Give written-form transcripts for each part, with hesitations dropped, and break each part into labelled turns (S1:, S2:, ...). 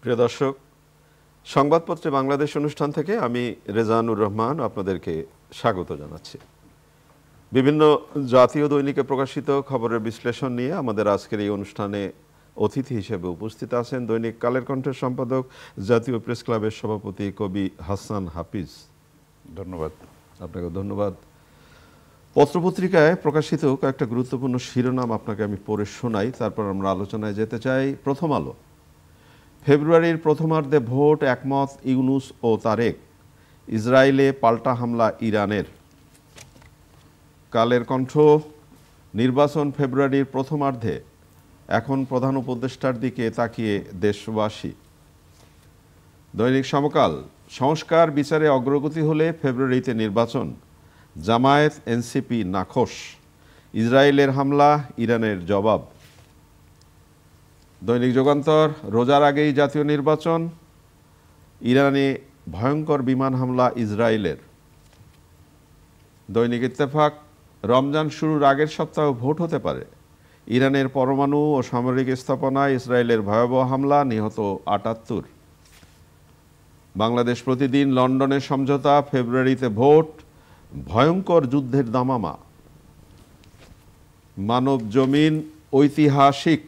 S1: প্রিয় দর্শক, সংবাদপত্রে বাংলাদেশ অনুষ্ঠান থেকে আমি রেজানুর রহমান আপনাদেরকে স্বাগত জানাচ্ছি। বিভিন্ন জাতীয় দৈনিকে প্রকাশিত খবরের বিশ্লেষণ নিয়ে আমাদের আজকের এই অনুষ্ঠানে অতিথি হিসেবে উপস্থিত আছেন দৈনিক কালের কণ্ঠের সম্পাদক, জাতীয় প্রেস ক্লাবের সভাপতি কবি হাসান হাফিজ।
S2: ধন্যবাদ।
S1: আপনাকে ধন্যবাদ। পত্রপত্রিকায় প্রকাশিত কয়েকটা গুরুত্বপূর্ণ শিরোনাম আপনাকে আমি পড়ে শোনাই, তারপর আমরা আলোচনায় যেতে চাই। প্রথম আলো, ফেব্রুয়ারির প্রথমার্ধে ভোট, একমত ইউনূস ও তারেক, ইসরায়েলে পাল্টা হামলা ইরানের। কালের কণ্ঠ, নির্বাচন ফেব্রুয়ারির প্রথমার্ধে, এখন প্রধান উপদেষ্টার দিকে তাকিয়ে দেশবাসী। দৈনিক সমকাল, সংস্কার বিচারে অগ্রগতি হলে ফেব্রুয়ারিতে নির্বাচন, জামায়াত এনসিপি নাখোশ, ইসরায়েলের হামলা ইরানের জবাব। দৈনিক যুগান্তর, রোজার আগেই জাতীয় নির্বাচন, ইরানে ভয়ঙ্কর বিমান হামলা ইসরায়েলের। দৈনিক ইত্তেফাক, রমজান শুরুর আগের সপ্তাহ ভোট হতে পারে, ইরানের পরমাণু ও সামরিক স্থাপনায় ইসরায়েলের ভয়াবহ হামলা, নিহত ৭৮। বাংলাদেশ প্রতিদিন, লন্ডনের সমঝোতা, ফেব্রুয়ারিতে ভোট, ভয়ঙ্কর যুদ্ধের দামামা। মানব জমিন, ঐতিহাসিক,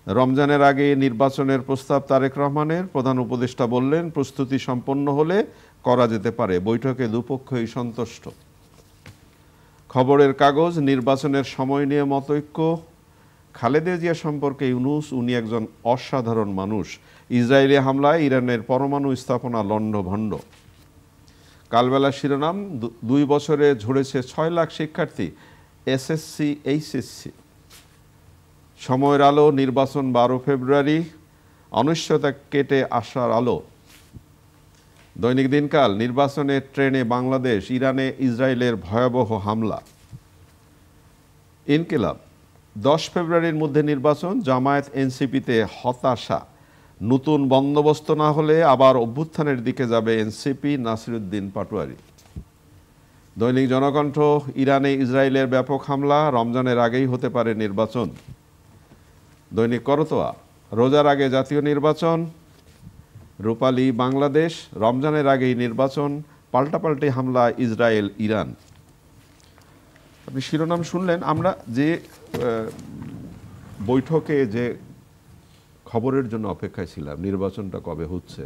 S1: রমজানের আগে নির্বাচনের প্রস্তাব তারেক রহমানের, প্রধান উপদেষ্টা বললেন প্রস্তুতি সম্পন্ন হলে করা যেতে পারে, বৈঠকে দুপক্ষই সন্তুষ্ট। খবরের কাগজ, নির্বাচনের সময় নিয়ে মতৈক্য, খালেদা জিয়া সম্পর্কে ইউনূস, উনি একজন অসাধারণ মানুষ, ইসরায়েলি হামলায় ইরানের পরমাণু স্থাপনা লণ্ডভণ্ড। কালবেলা শিরোনাম, ২ বছরে ঝরেছে ৬ লাখ শিক্ষার্থী, এসএসসি এইচএসসি। সময়ের আলো, নির্বাচন ১২ ফেব্রুয়ারি, অনিশ্চয়তা কেটে আসার আলো। দৈনিক দিনকাল, নির্বাচনের ট্রেনে বাংলাদেশ, ইরানে ইসরায়েলের ভয়াবহ হামলা। ইনকিলাব, ১০ ফেব্রুয়ারির মধ্যে নির্বাচন, জামায়াত এনসিপিতে হতাশা, নতুন বন্দোবস্ত না হলে আবার অভ্যুত্থানের দিকে যাবে এনসিপি, নাসিরুদ্দিন পাটোয়ারি। দৈনিক জনকণ্ঠ, ইরানে ইসরায়েলের ব্যাপক হামলা, রমজানের আগেই হতে পারে নির্বাচন। দৈনিক করতোয়া, রোজার আগে জাতীয় নির্বাচন, রূপালী বাংলাদেশ, রমজানের আগেই নির্বাচন, পাল্টাপাল্টি হামলা ইসরায়েল ইরান। আপনি শিরোনাম শুনলেন। আমরা যে বৈঠকে যে খবরের জন্য অপেক্ষায় ছিলাম, নির্বাচনটা কবে হচ্ছে,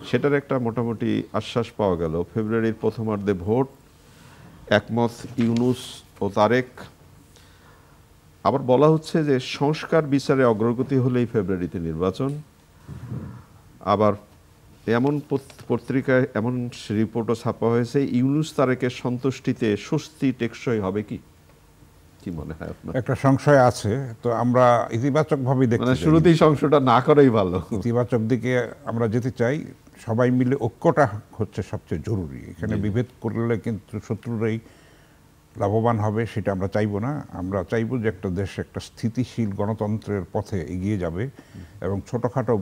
S1: সেটার একটা মোটামুটি আশ্বাস পাওয়া গেল। ফেব্রুয়ারির প্রথমার্ধে ভোট, একমত ইউনূস ও তারেক। আবার বলা হচ্ছে যে সংস্কার বিচারে অগ্রগতি হলেই ফেব্রুয়ারিতে নির্বাচন। আবার এমন পত্রিকায় এমন রিপোর্টও ছাপা হয়েছে, ইউনূস তারেকের সন্তুষ্টিতে স্বস্তি টেকসই হবে। কি মনে হয় আপনার?
S2: একটা সংশয় আছে, তো আমরা ইতিবাচকভাবে দেখতে চাই।
S1: শুরুতেই সংশয়টা না করাই ভালো।
S2: ইতিবাচক দিকে আমরা যেতে চাই। সবাই মিলে ঐক্যটা হচ্ছে সবচেয়ে জরুরি। এখানে বিভেদ করলে কিন্তু শত্রুরাই লাভবান হবে, সেটা আমরা চাইবো না। আমরা চাইবো যে একটা দেশ একটা স্থিতিশীল গণতন্ত্রের পথে এগিয়ে যাবে এবং ছোটোখাটো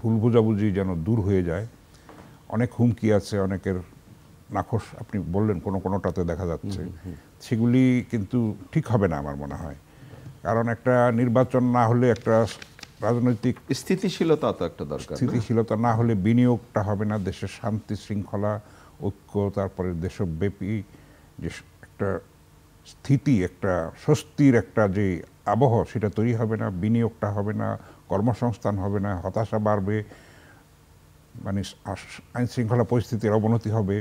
S2: ভুল বোঝাবুঝি যেন দূর হয়ে যায়। অনেক হুমকি আছে, অনেকের নাখোশ আপনি বললেন কোনোটাতে দেখা যাচ্ছে, সেগুলি কিন্তু ঠিক হবে না আমার মনে হয়। কারণ একটা নির্বাচন না হলে একটা রাজনৈতিক
S1: স্থিতিশীলতা তো একটা দরকার।
S2: স্থিতিশীলতা না হলে বিনিয়োগটা হবে না, দেশের শান্তি শৃঙ্খলা ঐক্য, তারপরে দেশব্যাপী যে একটা স্থিতি, একটা স্বস্তির একটা যে আবহ, সেটা তৈরি হবে না, বিনিয়োগটা হবে না, কর্মসংস্থান হবে না, হতাশা বাড়বে, মানে আইন শৃঙ্খলা পরিস্থিতির অবনতি হবে।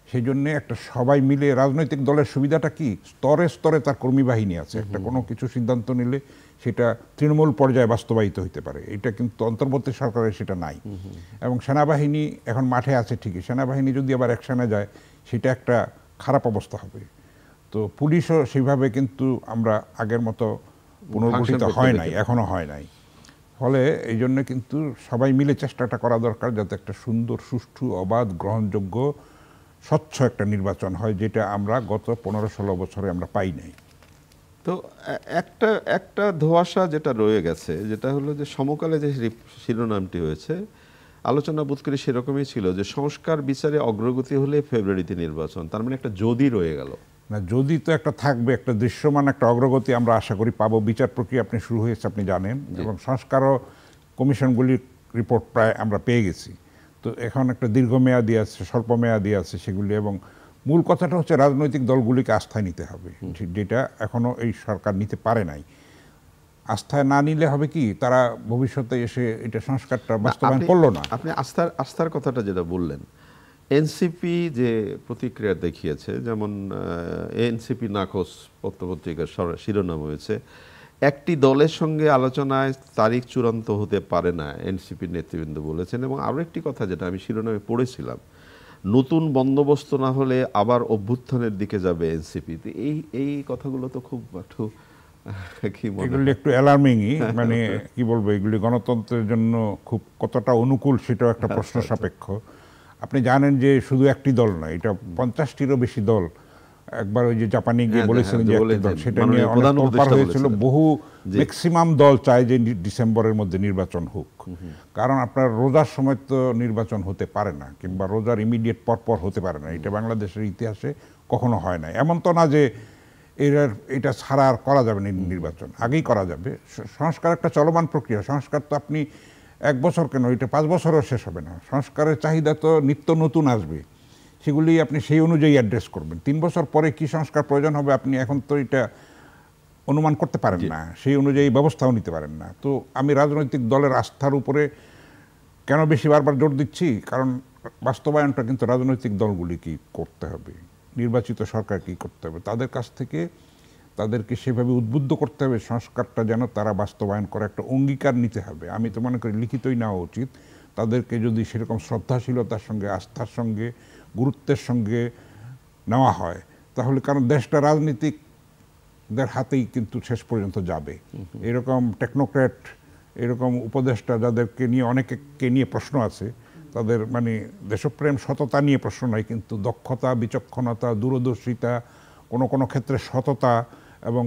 S2: সেই জন্যে একটা সবাই মিলে, রাজনৈতিক দলের সুবিধাটা কি, স্তরে স্তরে তার কর্মী বাহিনী আছে। একটা কোনো কিছু সিদ্ধান্ত নিলে সেটা তৃণমূল পর্যায়ে বাস্তবায়িত হতে পারে। এটা কিন্তু অন্তর্বর্তী সরকারের সেটা নাই। এবং সেনাবাহিনী এখন মাঠে আছে ঠিকই, সেনাবাহিনী যদি আবার অ্যাকশনে যায় সেটা একটা খারাপ অবস্থা হবে। তো পুলিশও সেইভাবে কিন্তু আমরা আগের মতো পুনর্গঠিত হয় নাই, এখনো হয় নাই। ফলে এই জন্য কিন্তু সবাই মিলে চেষ্টাটা করা দরকার, যাতে একটা সুন্দর, সুষ্ঠু, অবাধ, গ্রহণযোগ্য, স্বচ্ছ একটা নির্বাচন হয়, যেটা আমরা গত 15-16 বছরে আমরা পাই নাই।
S1: তো একটা ধোঁয়াশা যেটা রয়ে গেছে, যেটা হলো যে সমকালে যে শিরোনামটি হয়েছে, আলোচনা বোধ করি সেরকমই ছিল যে সংস্কার বিচারে অগ্রগতি হলে ফেব্রুয়ারিতে নির্বাচন। তার মানে একটা যদি রয়ে গেল
S2: না, যদি তো একটা থাকবে, একটা দৃশ্যমান একটা অগ্রগতি আমরা আশা করি পাবো। বিচার প্রক্রিয়া আপনি শুরু হয়েছে, আপনি জানেন, এবং সংস্কারও কমিশনগুলির রিপোর্ট প্রায় আমরা পেয়ে গেছি। তো এখন একটা দীর্ঘমেয়াদী আছে, স্বল্পমেয়াদী আছে সেগুলি, এবং মূল কথাটা হচ্ছে রাজনৈতিক দলগুলিকে আস্থায় নিতে হবে, যেটা এখনো এই সরকার নিতে পারে নাই। আস্থায় না নিলে হবে কি, তারা ভবিষ্যতে এসে এটা সংস্কারটা বাস্তবায়ন করলো না।
S1: আপনি আস্থার কথাটা যেটা বললেন, এনসিপি যে প্রতিক্রিয়া দেখিয়েছে, যেমন এনসিপি নাকচ পত্রপত্রিকার শিরোনাম হয়েছে, একটি দলের সঙ্গে আলোচনায় তারিখ চূড়ান্ত হতে পারে না, এনসিপি নেতৃবৃন্দ বলেছেন। এবং আরও একটি কথা যেটা আমি শিরোনামে পড়েছিলাম, নতুন বন্দোবস্ত না হলে আবার অভ্যুত্থানের দিকে যাবে এনসিপি। এই কথাগুলো তো খুব একটু কি মনে হয়?
S2: এগুলি একটু অ্যালার্মিংই, মানে কি বলবো, এগুলি গণতন্ত্রের জন্য খুব কতটা অনুকূল সেটাও একটা প্রশ্ন সাপেক্ষ। আপনি জানেন যে শুধু একটি দল না, এটা 50টিরও বেশি দল। একবার ওই যে জাপানে গিয়ে বলেছিলেন যে একটি দল, সেটা নিয়ে অনেক তোলপাড় হয়েছিল। বহু ম্যাক্সিমাম দল চায় যে ডিসেম্বরের মধ্যে নির্বাচন হোক, কারণ আপনার রোজার সময় তো নির্বাচন হতে পারে না, কিংবা রোজার ইমিডিয়েট পরপর হতে পারে না। এটা বাংলাদেশের ইতিহাসে কখনো হয় না। এমন তো না যে এটা ছাড়া আর করা যাবে না, নির্বাচন আগেই করা যাবে। সংস্কার একটা চলমান প্রক্রিয়া। সংস্কার তো আপনি 1 বছর কেন, এটা 5 বছরও শেষ হবে না। সংস্কারের চাহিদা তো নিত্য নতুন আসবে, সেগুলি আপনি সেই অনুযায়ী অ্যাড্রেস করবেন। 3 বছর পরে কি সংস্কার প্রয়োজন হবে আপনি এখন তো এটা অনুমান করতে পারেন না, সেই অনুযায়ী ব্যবস্থাও নিতে পারেন না। তো আমি রাজনৈতিক দলের আস্থার উপরে কেন বেশি বারবার জোর দিচ্ছি, কারণ বাস্তবায়নটা কিন্তু রাজনৈতিক দলগুলিকেই করতে হবে, নির্বাচিত সরকারকেই করতে হবে। তাদের কাছ থেকে তাদেরকে সেভাবে উদ্বুদ্ধ করতে হবে সংস্কারটা যেন তারা বাস্তবায়ন করে, একটা অঙ্গীকার নিতে হবে। আমি তো মনে করি লিখিতই নেওয়া উচিত। তাদেরকে যদি সেরকম শ্রদ্ধাশীলতার সঙ্গে, আস্থার সঙ্গে, গুরুত্বের সঙ্গে নেওয়া হয়, তাহলে, কারণ দেশটা রাজনীতিকদের হাতেই কিন্তু শেষ পর্যন্ত যাবে। এরকম টেকনোক্র্যাট, এরকম উপদেষ্টা যাদেরকে নিয়ে অনেকে নিয়ে প্রশ্ন আছে, তাদের মানে দেশপ্রেম, সততা নিয়ে প্রশ্ন নয়, কিন্তু দক্ষতা, বিচক্ষণতা, দূরদর্শিতা, কোনো ক্ষেত্রে সততা এবং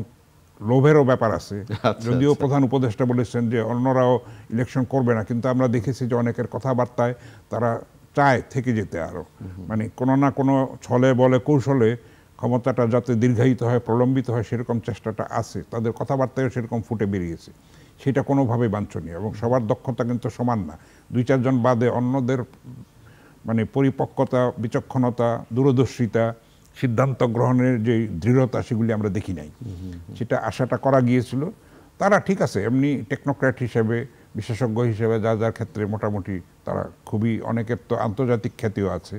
S2: লোভেরও ব্যাপার আছে। যদিও প্রধান উপদেষ্টা বলেছেন যে অন্যরাও ইলেকশন করবে না, কিন্তু আমরা দেখেছি যে অনেকের কথাবার্তায় তারা চায় থেকে যেতে আরও, মানে কোনো না কোনো ছলে বলে কৌশলে ক্ষমতাটা যাতে দীর্ঘায়িত হয়, প্রলম্বিত হয়, সেরকম চেষ্টাটা আছে। তাদের কথাবার্তায়ও সেরকম ফুটে বেরিয়েছে। সেটা কোনোভাবেই বাঞ্ছনীয়। এবং সবার দক্ষতা কিন্তু সমান না। 2-4 জন বাদে অন্যদের মানে পরিপক্কতা, বিচক্ষণতা, দূরদর্শিতা, সিদ্ধান্ত গ্রহণের যে দৃঢ়তা, সেগুলি আমরা দেখি নাই। সেটা আশাটা করা গিয়েছিল। তারা ঠিক আছে, এমনি টেকনোক্র্যাট হিসেবে, বিশেষজ্ঞ হিসেবে যার ক্ষেত্রে মোটামুটি তারা খুবই, অনেকের তো আন্তর্জাতিক খ্যাতিও আছে,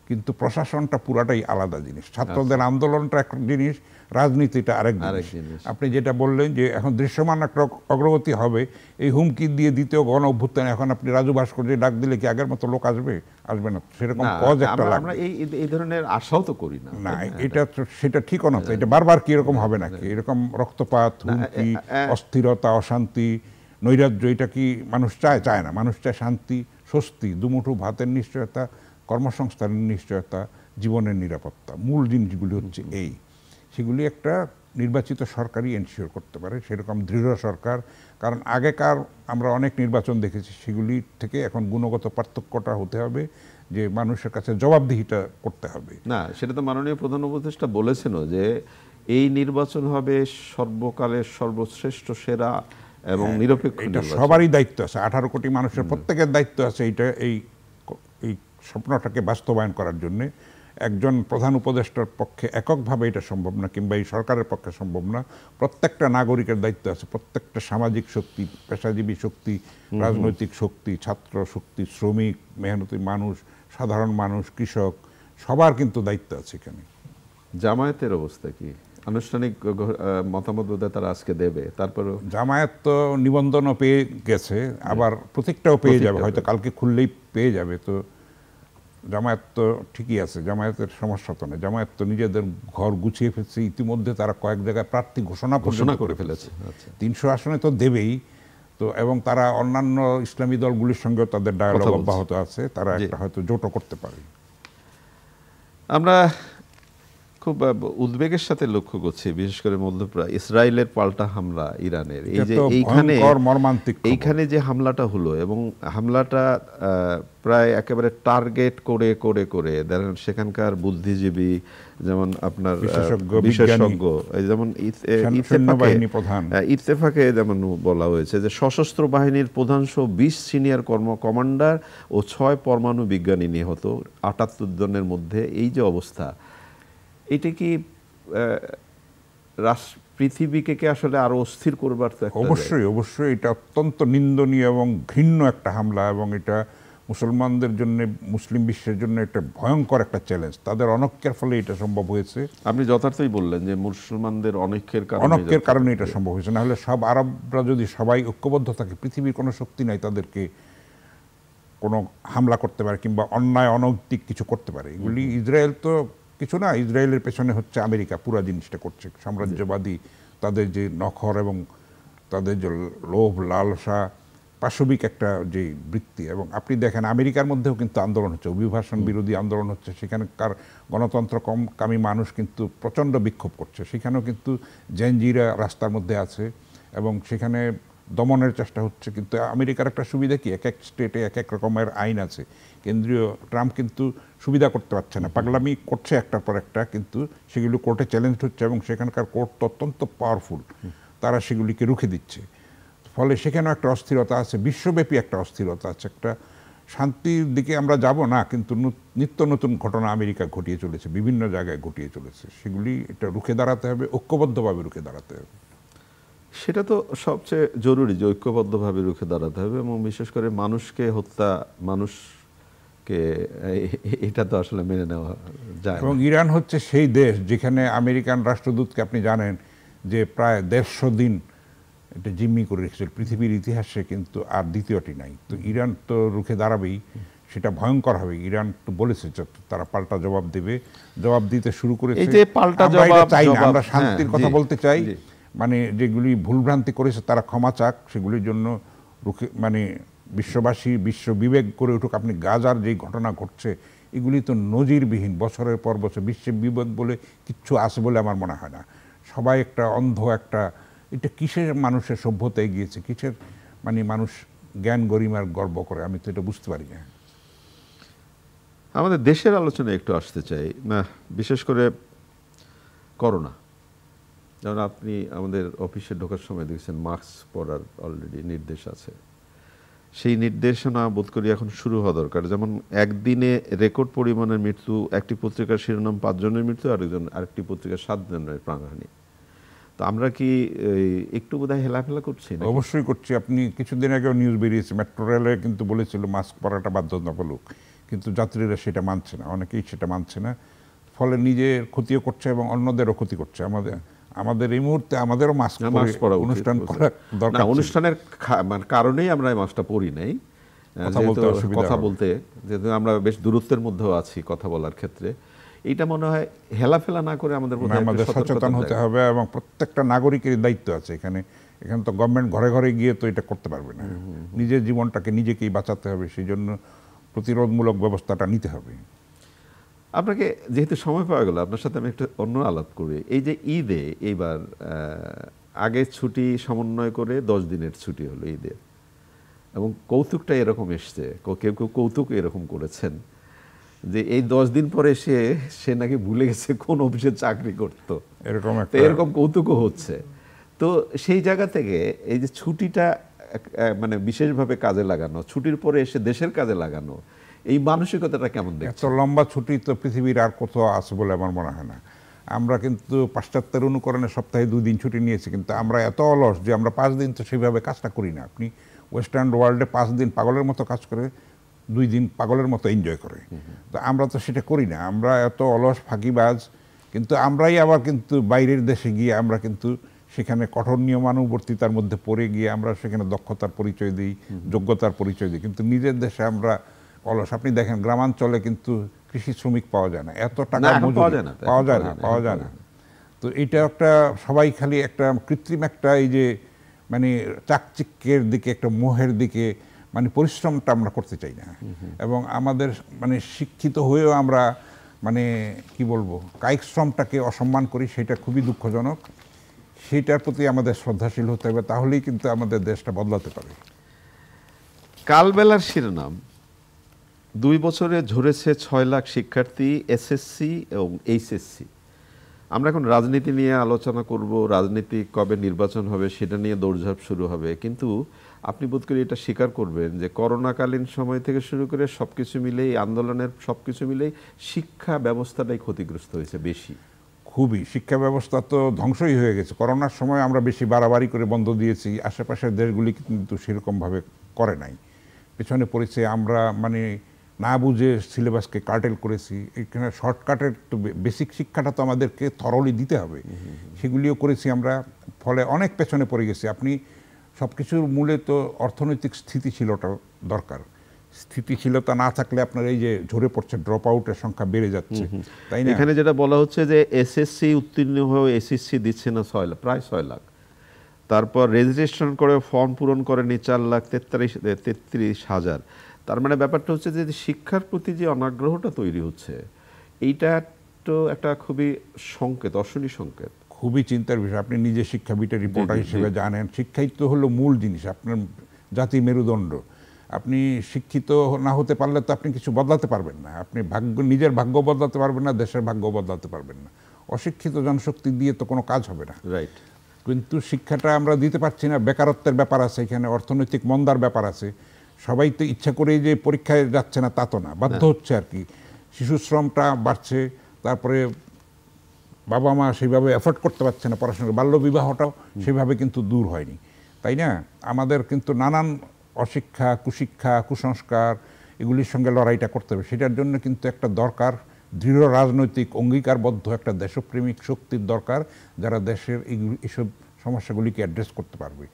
S2: কিন্তু প্রশাসনটা পুরাটাই আলাদা জিনিস। ছাত্রদের আন্দোলনটা এক জিনিস, রাজনীতিটা আরেক জিনিস। আপনি যেটা বললেন যে এখন দৃশ্যমান একটা অগ্রগতি হবে, এই হুমকি দিয়ে দ্বিতীয় গণ অভ্যুত্থান, এখন আপনি রাজু ভাস্কর্য ডাক দিলে কি আগের মতো লোক আসবে? আসবে না। সেরকম কজ একটা লাগবে।
S1: আমরা এই ধরনের আশাও তো করি না।
S2: না, এটা সেটা ঠিকও না। তো এটা বারবার কি এরকম হবে নাকি? এরকম রক্তপাত, হুমকি, অস্থিরতা, অশান্তি, নৈরাজ্য, এটা কি মানুষ চায়? চায় না। মানুষ চায় শান্তি, স্বস্তি, দুমুঠো ভাতের নিশ্চয়তা, কর্মসংস্থানের নিশ্চয়তা, জীবনের নিরাপত্তা। মূল জিনিসগুলি হচ্ছে এই, সেগুলি একটা নির্বাচিত সরকারই এনশিওর করতে পারে, সেরকম দৃঢ় সরকার। কারণ আগেকার আমরা অনেক নির্বাচন দেখেছি, সেগুলি থেকে এখন গুণগত পার্থক্যটা হতে হবে, যে মানুষের কাছে জবাবদিহিটা করতে হবে।
S1: না, সেটা তো মাননীয় প্রধান উপদেষ্টা বলেছেন যে এই নির্বাচন হবে সর্বকালের সর্বশ্রেষ্ঠ, সেরা এবং নিরপেক্ষ।
S2: এটা সবারই দায়িত্ব আছে, 18 কোটি মানুষের প্রত্যেকের দায়িত্ব আছে এইটা, এই স্বপ্নটাকে বাস্তবায়ন করার জন্য। একজন প্রধান উপদেষ্টার পক্ষে এককভাবে এটা সম্ভব না, কিংবা এই সরকারের পক্ষে সম্ভব না। প্রত্যেকটা নাগরিকের দায়িত্ব আছে, প্রত্যেকটা সামাজিক শক্তি, পেশাজীবী শক্তি, রাজনৈতিক শক্তি, ছাত্র শক্তি, শ্রমিক, মেহনতি মানুষ, সাধারণ মানুষ, কৃষক, সবার কিন্তু দায়িত্ব আছে এখানে।
S1: জামায়াতের অবস্থা কি? আনুষ্ঠানিক মতামত বোধহয় তারা আজকে দেবে, তারপরেও
S2: জামায়াত তো নিবন্ধনও পেয়ে গেছে, আবার প্রতীকটাও পেয়ে যাবে, হয়তো কালকে খুললেই পেয়ে যাবে। তো জামায়াত তো ঠিকই আছে, জামায়াতের সমস্যা তো নেই। জামায়াত তো নিজেদের ঘর গুছিয়ে ফেলছে ইতিমধ্যে, তারা কয়েক জায়গায় প্রার্থী ঘোষণা করে ফেলেছে। 300 আসনে তো দেবেই তো, এবং তারা অন্যান্য ইসলামী দলগুলির সঙ্গেও তাদের ডায়ালগ অব্যাহত আছে, তারা একটা হয়তো জোটও করতে পারে।
S1: আমরা খুব উদ্বেগের সাথে লক্ষ্য করছি, বিশেষ করে মধ্যপ্রাচ্য ইসরায়েলের পাল্টা হামলা ইরানের, এই যে এইখানে যে হামলাটা হলো এবং হামলাটা প্রায় একেবারে টার্গেট করে করে করে দেখেন সেখানকার বুদ্ধিজীবী যেমন আপনার বিশেষজ্ঞ যেমন ইত্তেফাকে যেমন বলা হয়েছে যে সশস্ত্র বাহিনীর প্রধান সহ 20 সিনিয়র কমান্ডার ও 6 পরমাণু বিজ্ঞানী নিহত, 78 জনের মধ্যে এই যে অবস্থা, এটা কি পৃথিবীকে কি আসলে আরো অস্থির করবার?
S2: অবশ্যই অবশ্যই এটা অত্যন্ত নিন্দনীয় এবং ঘৃণ্য একটা হামলা, এবং এটা মুসলমানদের জন্য, মুসলিম বিশ্বের জন্য একটা ভয়ঙ্কর একটা চ্যালেঞ্জ। তাদের অনৈক্যের ফলে এটা সম্ভব হয়েছে।
S1: আপনি যথার্থই বললেন যে মুসলমানদের অনৈক্যের
S2: কারণে এটা সম্ভব হয়েছে। না হলে সব আরবরা যদি সবাই ঐক্যবদ্ধ থাকে, পৃথিবীর কোনো শক্তি নাই তাদেরকে কোনো হামলা করতে পারে কিংবা অন্যায় অনৈতিক কিছু করতে পারে। এগুলি ইসরায়েল তো কিছু না, ইসরায়েলের পেছনে হচ্ছে আমেরিকা পুরা জিনিসটা করছে। সাম্রাজ্যবাদী তাদের যে নখর এবং তাদের যে লোভ লালসা, পাশবিক একটা যে বৃত্তি। এবং আপনি দেখেন আমেরিকার মধ্যেও কিন্তু আন্দোলন হচ্ছে, অভিবাসন বিরোধী আন্দোলন হচ্ছে, সেখানকার গণতন্ত্র কামী মানুষ কিন্তু প্রচণ্ড বিক্ষোভ করছে। সেখানেও কিন্তু জেনজিরা রাস্তার মধ্যে আছে এবং সেখানে দমনের চেষ্টা হচ্ছে। কিন্তু আমেরিকার একটা সুবিধা কি, এক এক স্টেটে এক এক রকমের আইন আছে। কেন্দ্রীয় ট্রাম্প কিন্তু সুবিধা করতে পারছে না, পাগলামি করছে একটার পর একটা, কিন্তু সেগুলো কোর্টে চ্যালেঞ্জ হচ্ছে এবং সেখানকার কোর্ট অত্যন্ত পাওয়ারফুল, তারা সেগুলিকে রুখে দিচ্ছে। ফলে সেখানেও একটা অস্থিরতা আছে, বিশ্বব্যাপী একটা অস্থিরতা আছে। একটা শান্তির দিকে আমরা যাব না, কিন্তু নিত্য নতুন ঘটনা আমেরিকা ঘটিয়ে চলেছে, বিভিন্ন জায়গায় ঘটিয়ে চলেছে। সেগুলি এটা রুখে দাঁড়াতে হবে, ঐক্যবদ্ধভাবে রুখে দাঁড়াতে হবে।
S1: সেটা তো সবচেয়ে জরুরি যে ঐক্যবদ্ধভাবে রুখে দাঁড়াতে হবে, এবং বিশেষ করে মানুষকে হত্যা, মানুষকে এটা তো আসলে মেনে নেওয়া যায়।
S2: এবং ইরান হচ্ছে সেই দেশ যেখানে আমেরিকান রাষ্ট্রদূতকে আপনি জানেন যে প্রায় 150 দিন এটা জিম্মি করে রেখেছিল। পৃথিবীর ইতিহাসে কিন্তু আর দ্বিতীয়টি নাই। তো ইরান তো রুখে দাঁড়াবেই, সেটা ভয়ঙ্কর হবে। ইরান তো বলেছে যে তারা পাল্টা জবাব দেবে, জবাব দিতে শুরু করেছে।
S1: এই যে পাল্টা জবাব
S2: চাই না, আমরা শান্তির কথা বলতে চাই। মানে যেগুলি ভুলভ্রান্তি করেছে তারা ক্ষমা চাক, সেগুলির জন্য রুখে মানে বিশ্ববাসী বিশ্ব বিবেক করে উঠুক। আপনি গাজার যে ঘটনা ঘটছে এগুলি তো নজিরবিহীন, বছরের পর বছর। বিশ্বের বিবেক বলে কিচ্ছু আছে বলে আমার মনে হয় না। সবাই একটা অন্ধ একটা, এটা কিসের মানুষের সভ্যতা এগিয়েছে, কিসের মানে মানুষ জ্ঞান গরিমার গর্ব করে, আমি তো এটা বুঝতে পারি না।
S1: আমাদের দেশের আলোচনায় একটু আসতে চাই না, বিশেষ করে করোনা। যেমন আপনি আমাদের অফিসে ঢোকার সময় দেখছেন মাস্ক পরার অলরেডি নির্দেশ আছে। সেই নির্দেশনা বোধ করি এখন শুরু হওয়া দরকার। যেমন একদিনে রেকর্ড পরিমাণের মৃত্যু, একটি পত্রিকার শিরোনাম 5 জনের মৃত্যু, আরেকটি পত্রিকার 7 জনের প্রাণহানি। তো আমরা কি একটু বোধহয় হেলাফেলা করছি?
S2: অবশ্যই করছি। আপনি কিছুদিন আগেও নিউজ বেরিয়েছে, মেট্রো রেলে কিন্তু বলেছিল মাস্ক পরাটা বাধ্যতামূলক, কিন্তু যাত্রীরা সেটা মানছে না, অনেকেই সেটা মানছে না। ফলে নিজের ক্ষতিও করছে এবং অন্যদেরও ক্ষতি করছে। আমাদের এই মুহূর্তে আমাদেরও মাস্ক পরা অনুষ্ঠান করা দরকার।
S1: অনুষ্ঠানের কারণেই আমরা এই মাস্কটা পরি নাই, কথা বলতে, যেহেতু আমরা বেশ দূরত্বের মধ্যেও আছি কথা বলার ক্ষেত্রে। এইটা মনে হয় হেলাফেলা না করে আমাদের
S2: সচেতন হতে হবে, এবং প্রত্যেকটা নাগরিকের দায়িত্ব আছে এখানে। এখানে তো গভর্নমেন্ট ঘরে ঘরে গিয়ে তো এটা করতে পারবে না। নিজের জীবনটাকে নিজেকেই বাঁচাতে হবে, সেই জন্য প্রতিরোধমূলক ব্যবস্থাটা নিতে হবে।
S1: আপনাকে যেহেতু সময় পাওয়া গেল, আপনার সাথে আমি একটু অন্য আলাপ করি। এই যে ঈদে এইবার আগে ছুটি সমন্বয় করে 10 দিনের ছুটি হলো ঈদে, এবং কৌতুকটা এরকম এসছে, কেউ কেউ কৌতুক এরকম করেছেন যে এই 10 দিন পরে সে নাকি ভুলে গেছে কোন অফিসে চাকরি করতো, এরকম কৌতুকও হচ্ছে। তো সেই জায়গা থেকে এই যে ছুটিটা মানে বিশেষভাবে কাজে লাগানো, ছুটির পরে এসে দেশের কাজে লাগানো, এই মানসিকতাটা কেমন দেখছেন?
S2: এত লম্বা ছুটি তো পৃথিবীর আর কোথাও আছে বলে আমার মনে হয় না। আমরা কিন্তু পাশ্চাত্যের অনুকরণে সপ্তাহে 2 দিন ছুটি নিয়েছি, কিন্তু আমরা এত অলস যে আমরা 5 দিন তো সেইভাবে কাজটা করি না। আপনি ওয়েস্টার্ন ওয়ার্ল্ডে 5 দিন পাগলের মতো কাজ করে, 2 দিন পাগলের মতো এনজয় করে। তো আমরা তো সেটা করি না, আমরা এত অলস ফাঁকিবাজ। কিন্তু আমরাই আবার কিন্তু বাইরের দেশে গিয়ে আমরা কিন্তু সেখানে কঠোর নিয়মানুবর্তিতার মধ্যে পড়ে গিয়ে আমরা সেখানে দক্ষতার পরিচয় দিই, যোগ্যতার পরিচয় দিই, কিন্তু নিজের দেশে আমরা অলস। আপনি দেখেন গ্রামাঞ্চলে কিন্তু কৃষি শ্রমিক পাওয়া যায় না, এত টাকা পাওয়া যায় না। তো এটা একটা সবাই খালি একটা কৃত্রিম একটা এই যে মানে চাকচিক্যের দিকে, একটা মোহের দিকে, মানে পরিশ্রমটা আমরা করতে চাই না। এবং আমাদের মানে শিক্ষিত হয়েও আমরা মানে কি বলবো, কায়িক শ্রমটাকে অসম্মান করি, সেটা খুবই দুঃখজনক। সেটার প্রতি আমাদের শ্রদ্ধাশীল হতে হবে, তাহলেই কিন্তু আমাদের দেশটা বদলাতে পারে।
S1: কালবেলার শিরোনাম, 2 বছরে ঝরেছে 6 লাখ শিক্ষার্থী এসএসসি এবং এইচএসসি। আমরা এখন রাজনীতি নিয়ে আলোচনা করব, রাজনীতি কবে নির্বাচন হবে সেটা নিয়ে দৌড়ঝাঁপ শুরু হবে, কিন্তু আপনি বোধ করি এটা স্বীকার করবেন যে করোনাকালীন সময় থেকে শুরু করে সবকিছু মিলেই, আন্দোলনের সবকিছু মিলেই শিক্ষা ব্যবস্থাটাই ক্ষতিগ্রস্ত হয়েছে বেশি।
S2: খুবই, শিক্ষা ব্যবস্থা তো ধ্বংসই হয়ে গেছে। করোনার সময় আমরা বেশি বাড়াবাড়ি করে বন্ধ দিয়েছি, আশেপাশের দেশগুলি কিন্তু সেরকমভাবে করে নাই, পেছনে পড়েছে। আমরা মানে না বুঝে সিলেবাসকে কার্টেল করেছি। এখানে শর্টকাটের তো বেসিক শিক্ষাটা তো আমাদেরকে থরলি দিতে হবে, সেগুলিও করেছি আমরা, ফলে অনেক পেছনে পড়ে গেছি। আপনি সব কিছুর মূলে তো অর্থনৈতিক স্থিতিশীলতা দরকার। স্থিতিশীলতা না থাকলে আপনার এই যে ঝরে পড়ছে, ড্রপ আউটের সংখ্যা বেড়ে যাচ্ছে, তাই না?
S1: এখানে যেটা বলা হচ্ছে যে এসএসসি উত্তীর্ণ হয়ে এসএসসি দিচ্ছে না প্রায় 6 লাখ, তারপর রেজিস্ট্রেশন করে ফর্ম পূরণ করেনি 4,33,000। তার মানে ব্যাপারটা হচ্ছে যে শিক্ষার প্রতি যে অনাগ্রহটা তৈরি হচ্ছে, এইটা তো একটা খুবই সংকেত, অশনি সংকেত।
S2: খুবই চিন্তার বিষয়। আপনি নিজে শিক্ষাবিদের রিপোর্টার হিসেবে জানেন, শিক্ষাই তো হলো মূল জিনিস, আপনার জাতি মেরুদণ্ড। আপনি শিক্ষিত না হতে পারলে তো আপনি কিছু বদলাতে পারবেন না। আপনি নিজের ভাগ্য বদলাতে পারবেন না, দেশের ভাগ্য বদলাতে পারবেন না। অশিক্ষিত জনশক্তি দিয়ে তো কোনো কাজ হবে না।
S1: রাইট।
S2: কিন্তু শিক্ষাটা আমরা দিতে পারছি না, বেকারত্বের ব্যাপার আছে, এখানে অর্থনৈতিক মন্দার ব্যাপার আছে। সবাই তো ইচ্ছা করেই যে পরীক্ষায় যাচ্ছে না তা তো না, বাধ্য হচ্ছে আর কি। শিশু শ্রমটা বাড়ছে, তারপরে বাবা মা সেইভাবে এফোর্ড করতে পারছে না পড়াশোনা, বাল্যবিবাহটাও সেভাবে কিন্তু দূর হয়নি, তাই না? আমাদের কিন্তু নানান অশিক্ষা, কুশিক্ষা, কুসংস্কার, এগুলির সঙ্গে লড়াইটা করতে হবে। সেটার জন্য কিন্তু একটা দরকার দৃঢ় রাজনৈতিক অঙ্গীকারবদ্ধ একটা দেশপ্রেমিক শক্তির দরকার, যারা দেশের এইসব সমস্যাগুলিকে অ্যাড্রেস করতে পারবে।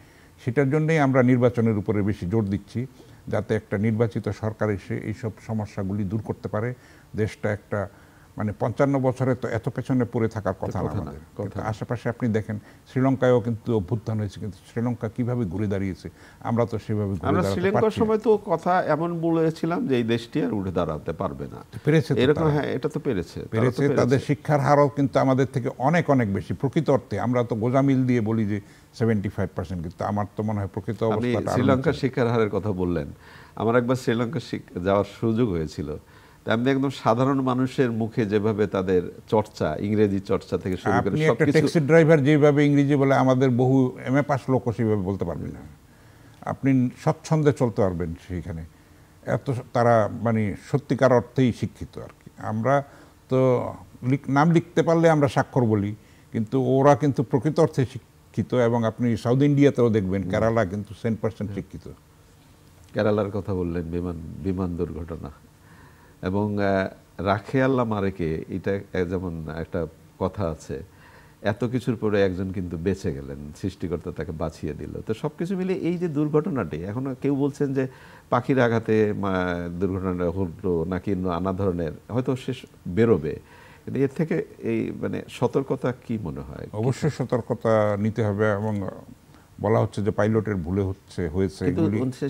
S2: সেটার জন্যই আমরা নির্বাচনের উপরে বেশি জোর দিচ্ছি, যাতে একটা নির্বাচিত সরকার এসে এইসব সমস্যাগুলি দূর করতে পারে। দেশটা একটা মানে 55 বছরে তো এত পেছনে পড়ে থাকার কথা না আমাদের। আশেপাশে আপনি দেখেন, শ্রীলঙ্কায়ও কিন্তু অভ্যুত্থান হয়েছে, কিন্তু শ্রীলঙ্কা কিভাবে ঘুরে দাঁড়িয়েছে, আমরা তো সেভাবে ঘুরে
S1: আমরা
S2: দাঁড়াতে
S1: শ্রীলঙ্কার
S2: পারছি না।
S1: সময় তো কথা এমন বলেছিলাম যে এই দেশটি আর উঠে দাঁড়াতে পারবে না,
S2: পেরেছে তো
S1: এরকম।
S2: তারা।
S1: হ্যাঁ, এটা তো পেরেছে।
S2: তাদের শিক্ষার হারও কিন্তু আমাদের থেকে অনেক অনেক বেশি প্রকৃত অর্থে। আমরা তো গোজামিল দিয়ে বলি যে 75%, কিন্তু আমার তো মনে হয় প্রকৃত
S1: আপনি
S2: অবস্থাটা।
S1: শ্রীলঙ্কার শিক্ষার হারের কথা বললেন, আমার একবার শ্রীলঙ্কা যাওয়ার সুযোগ হয়েছিল। আমি একদম সাধারণ মানুষের মুখে যেভাবে তাদের চর্চা, ইংরেজি চর্চা থেকে শুরু করে
S2: আপনি একটা
S1: সবকিছু,
S2: ট্যাক্সি ড্রাইভার যেভাবে ইংরেজি বলে, আমাদের বহু MA পাস লোক সেভাবে বলতে পারবেন না। আপনি স্বচ্ছন্দে চলতে পারবেন সেইখানে, এত তারা মানে সত্যিকার অর্থেই শিক্ষিত আর কি। আমরা তো নাম লিখতে পারলে আমরা স্বাক্ষর বলি, কিন্তু ওরা কিন্তু প্রকৃত অর্থে শিক্ষিত। এবং আপনি সাউথ ইন্ডিয়াতেও দেখবেন, কেরালা কিন্তু 100% শিক্ষিত।
S1: কেরালার কথা বললেন, বিমান দুর্ঘটনা এবং রাখে আল্লাহ মারেকে, এটা যেমন একটা কথা আছে, এত কিছুর পরে একজন কিন্তু বেঁচে গেলেন, সৃষ্টিকর্তা তাকে বাঁচিয়ে দিল। তো সবকিছু মিলে এই যে দুর্ঘটনাটি, এখন কেউ বলছেন যে পাখির আঘাতে দুর্ঘটনাটা হলো নাকি নানা ধরনের, হয়তো শেষ বেরোবে, কিন্তু এর থেকে এই মানে সতর্কতা কি মনে হয়?
S2: অবশ্যই সতর্কতা নিতে হবে। এবং বলা হচ্ছে যে পাইলটের ভুলে হয়েছে,
S1: কিন্তু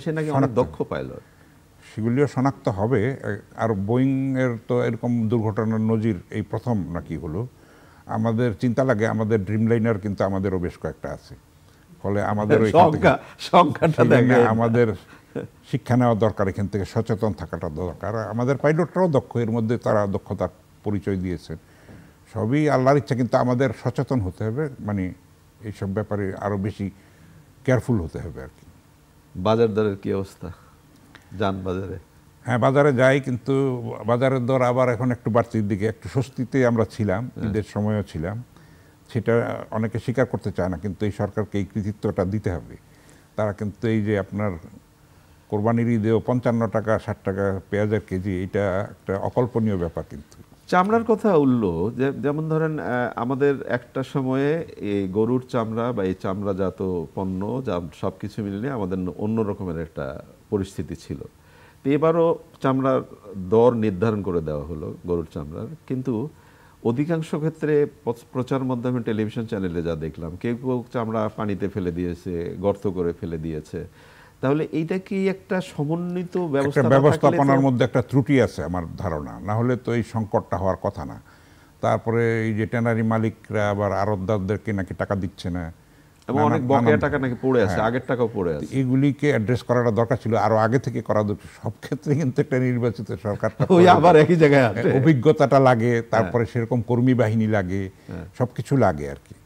S1: সে নাকি অনেক দক্ষ পাইলট,
S2: সেগুলিও শনাক্ত হবে। আর বোয়িং এর তো এরকম দুর্ঘটনার নজির এই প্রথম নাকি হলো। আমাদের চিন্তা লাগে, আমাদের ড্রিমলাইনার কিন্তু আমাদেরও বেশ কয়েকটা আছে, ফলে আমাদেরও
S1: সংখ্যাটা
S2: আমাদের শিক্ষা নেওয়া দরকার, এখান থেকে সচেতন থাকাটা দরকার। আমাদের পাইলটরাও দক্ষ, এর মধ্যে তারা দক্ষতার পরিচয় দিয়েছেন। সবই আল্লাহর ইচ্ছা, কিন্তু আমাদের সচেতন হতে হবে, মানে এইসব ব্যাপারে আরো বেশি কেয়ারফুল হতে হবে আর কি।
S1: বাজার দরের কি অবস্থা? যান বাজারে?
S2: হ্যাঁ, বাজারে যাই, কিন্তু বাজারের দর আবার এখন একটু বাড়তির দিকে। একটু স্বস্তিতে আমরা ছিলাম, ঈদের সময়ও ছিলাম, সেটা অনেকে স্বীকার করতে চায় না, কিন্তু এই সরকারকে এই কৃতিত্বটা দিতে হবে। তারা কিন্তু এই যে আপনার কোরবানির ঈদেও 55 টাকা 60 টাকা পেঁয়াজের কেজি, এটা একটা অকল্পনীয় ব্যাপার। কিন্তু
S1: চামড়ার কথা উঠল, যেমন ধরেন আমাদের একটা সময়ে এই গরুর চামড়া বা এই চামড়াজাত পণ্য সব কিছু মিলিয়ে আমাদের অন্য রকমের একটা পরিস্থিতি ছিল। তো এবারও চামড়ার দর নির্ধারণ করে দেওয়া হলো গরুর চামড়ার, কিন্তু অধিকাংশ ক্ষেত্রে প্রচার মাধ্যমে, টেলিভিশন চ্যানেলে যা দেখলাম, কেউ কেউ চামড়া পানিতে ফেলে দিয়েছে, গর্ত করে ফেলে দিয়েছে। তাহলে এইটা কি একটা সমন্বিত
S2: একটা ব্যবস্থাপনার মধ্যে একটা ত্রুটি আছে আমার ধারণা, না হলে তো এই সংকটটা হওয়ার কথা না। তারপরে এই যে ট্যানারি মালিকরা আবার আড়তদারদেরকে নাকি টাকা দিচ্ছে না,
S1: এবং অনেক বকেয়া টাকা নাকি পড়ে আছে, আগের টাকাও পড়ে আছে।
S2: এগুলিকে অ্যাড্রেস করাটা দরকার ছিল, আরো আগে থেকে করা দরকার। সব ক্ষেত্রে কিন্তু একটা নির্বাচিত সরকারটা
S1: ওই আবার একই জায়গায় আছে,
S2: অভিজ্ঞতাটা লাগে, তারপরে সেরকম কর্মী বাহিনী লাগে, সবকিছু লাগে আর কি,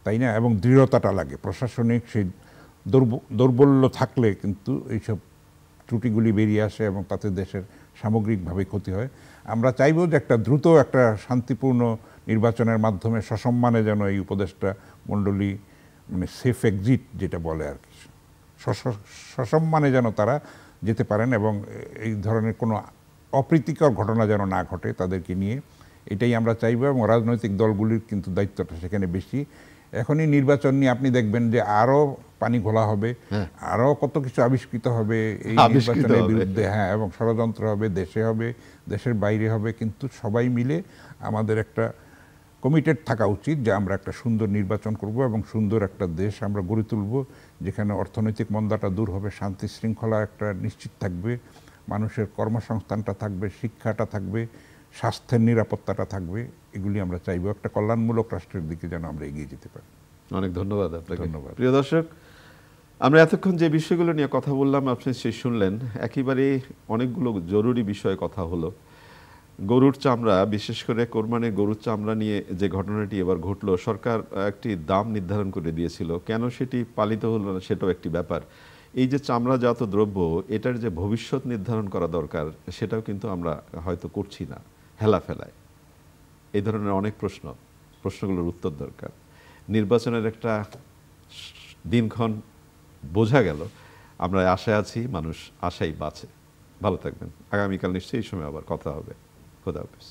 S2: তাই না? এবং দৃঢ়তাটা লাগে। প্রশাসনিক সেই দৌর্বল্য থাকলে কিন্তু এইসব ত্রুটিগুলি বেরিয়ে আসে এবং তাতে দেশের সামগ্রিকভাবে ক্ষতি হয়। আমরা চাইব যে একটা দ্রুত একটা শান্তিপূর্ণ নির্বাচনের মাধ্যমে সসম্মানে যেন এই উপদেষ্টা মণ্ডলী, মানে সেফ এক্সিট যেটা বলে আর কি, সসম্মানে যেন তারা যেতে পারেন এবং এই ধরনের কোনো অপ্রীতিকর ঘটনা যেন না ঘটে তাদেরকে নিয়ে, এটাই আমরা চাইব। এবং রাজনৈতিক দলগুলির কিন্তু দায়িত্বটা সেখানে বেশি। এখনই নির্বাচন নিয়ে আপনি দেখবেন যে আরো পানি ঘোলা হবে, আরো কত কিছু আবিষ্কৃত হবে এই নির্বাচনের বিরুদ্ধে, হ্যাঁ, এবং ষড়যন্ত্র হবে, দেশে হবে, দেশের বাইরে হবে। কিন্তু সবাই মিলে আমাদের একটা কমিটেড থাকা উচিত যে আমরা একটা সুন্দর নির্বাচন করব এবং সুন্দর একটা দেশ আমরা গড়ে তুলব, যেখানে অর্থনৈতিক মন্দাটা দূর হবে, শান্তি শৃঙ্খলা একটা নিশ্চিত থাকবে, মানুষের কর্মসংস্থানটা থাকবে, শিক্ষাটা থাকবে, স্বাস্থ্যের নিরাপত্তাটা থাকবে। এগুলি আমরা চাইব, একটা কল্যাণমূলক রাষ্ট্রের দিকে যেন আমরা এগিয়ে যেতে পারি।
S1: অনেক ধন্যবাদ আপনাকে।
S2: ধন্যবাদ।
S1: প্রিয় দর্শক, আমরা এতক্ষণ যে বিষয়গুলো নিয়ে কথা বললাম আপনি সে শুনলেন, একেবারে অনেকগুলো জরুরি বিষয়ে কথা হলো। গরুর চামড়া, বিশেষ করে কোরবানির গরুর চামড়া নিয়ে যে ঘটনাটি এবার ঘটলো, সরকার একটি দাম নির্ধারণ করে দিয়েছিল, কেন সেটি পালিত হলো না সেটাও একটি ব্যাপার। এই যে চামড়াজাত দ্রব্য, এটার যে ভবিষ্যৎ নির্ধারণ করা দরকার, সেটাও কিন্তু আমরা হয়তো করছি না, হেলাফেলায়। এই ধরনের অনেক প্রশ্নগুলোর উত্তর দরকার। নির্বাচনের একটা দিনক্ষণ বোঝা গেল, আমরা আশায় আছি, মানুষ আশাই বাঁচে। ভালো থাকবেন। আগামীকাল নিশ্চয়ই এই সময় আবার কথা হবে। খোদা হাফেজ।